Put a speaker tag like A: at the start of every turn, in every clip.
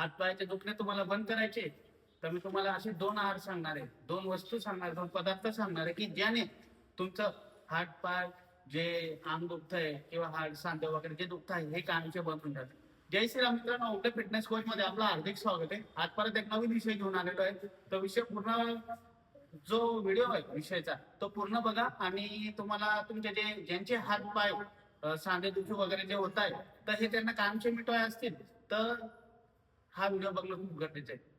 A: हातपायाचे दुखणे तुम्हाला बंद करायचे, तर मी तुम्हाला असे 2 आहार सांगणार आहे, 2 वस्तू सांगणार आहे, 2 पदार्थ सांगणार आहे की ज्याने तुमचं हातपाय जे अंग दुखतंय किंवा हाड सांधे वगैरे जे दुखत आहे हे कायमचे बंद होऊन जाते. जय श्रीराम मित्रांनो, उगले फिटनेस कोच मध्ये आपलं हार्दिक स्वागत आहे. आज परत एक नवीन विषय घेऊन आलेलो आहे. तो विषय पूर्ण जो व्हिडिओ आहे विषयाचा तो पूर्ण बघा आणि तुम्हाला तुमचे जे ज्यांचे हात पाय सांधे दुखी वगैरे जे होत आहे तर हे त्यांना कायमचे मिटवाय असतील तर हा व्हिडिओ बघणं खूप गरजेचं आहे.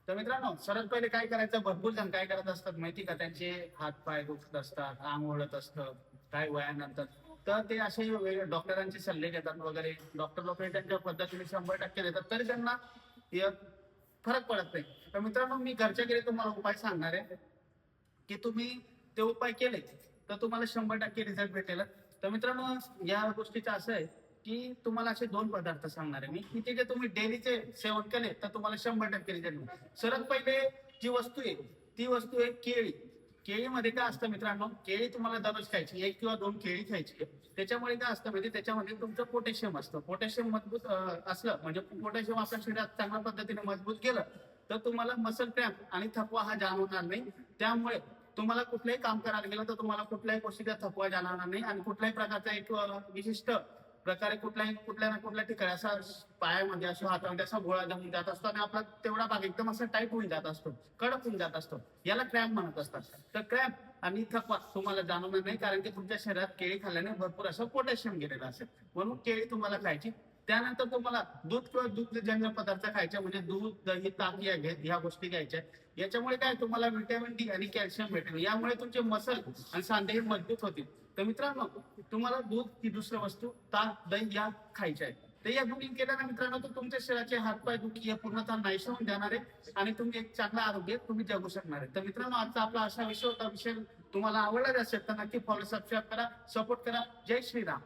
A: तर मित्रांनो, सर्वात पहिले काय करायचं, भरपूर जण काय करत असतात माहिती का, त्यांचे हात पाय दुखत असतात, अंग ओढत असतं काय वयानंतर, तर ते असे डॉक्टरांचे सल्ले घेतात वगैरे. डॉक्टर लोक त्यांच्या पद्धतीने 100% देतात तरी त्यांना फरक पडत नाही. तर मित्रांनो, मी घरच्या घरी तुम्हाला उपाय सांगणार आहे की तुम्ही ते उपाय केले तर तुम्हाला 100% रिझल्ट भेटेल. तर मित्रांनो, या गोष्टीचं असं आहे की तुम्हाला असे 2 पदार्थ सांगणार आहे मी की ते जे तुम्ही डेलीचे सेवन केले तर तुम्हाला 100% रिझल्ट मिळेल. सर्वात पहिले जी वस्तू आहे ती वस्तू आहे केळी. केळीमध्ये काय असतं मित्रांनो, केळी तुम्हाला दररोज खायची, 1 किंवा 2 केळी खायची. त्याच्यामुळे काय असतं म्हणजे त्याच्यामध्ये तुमचं पोटॅशियम असतं. पोटॅशियम मजबूत असलं म्हणजे पोटॅशियम आपल्या शरीरात चांगल्या पद्धतीने मजबूत केलं तर तुम्हाला मसल क्रॅम्प आणि थकवा हा जाणवणार नाही. त्यामुळे तुम्हाला कुठलंही काम करायला गेलं तर तुम्हाला कुठल्याही गोष्टीचा थकवा जाणवणार नाही आणि कुठल्याही प्रकारचा एक विशिष्ट प्रकारे कुठल्या ना कुठल्या ठिकाणी असा पायामध्ये असो हातामध्ये असा गोळा जमून जात असतो आणि आपला तेवढा भाग एकदम असा टाईट होऊन जात असतो, कडक होऊन जात असतो. याला क्रॅम्प म्हणत असतात. तर क्रॅम्प आणि थकवा तुम्हाला जाणवणार नाही कारण की तुमच्या शरीरात केळी खाल्ल्याने भरपूर असं पोटॅशियम गेलेलं असेल. म्हणून केळी तुम्हाला खायची. त्यानंतर तुम्हाला दूध किंवा दुग्धजन्य पदार्थ खायचे म्हणजे दूध, दही, ताक ह्या गोष्टी घ्यायच्या. याच्यामुळे काय तुम्हाला व्हिटॅमिन डी आणि कॅल्शियम भेटेल. यामुळे तुमचे मसल आणि सांधे मजबूत होतील. तर मित्रांनो, तुम्हाला दूध ही दुसरी वस्तू, ताक, दही या खायच्या आहे. तर या दोन्ही केल्या ना मित्रांनो, तर तुमच्या शरीराचे हातपाय दुखी हे पूर्णतः नाहीसे होऊन जाणार आहे आणि तुम्ही एक चांगला आरोग्य तुम्ही जगू शकणार आहे. तर मित्रांनो, आजचा आपला असा विषय होता. विषय तुम्हाला आवडला असेल तर नक्की फॉलो, सबस्क्राईब करा, सपोर्ट करा. जय श्रीराम.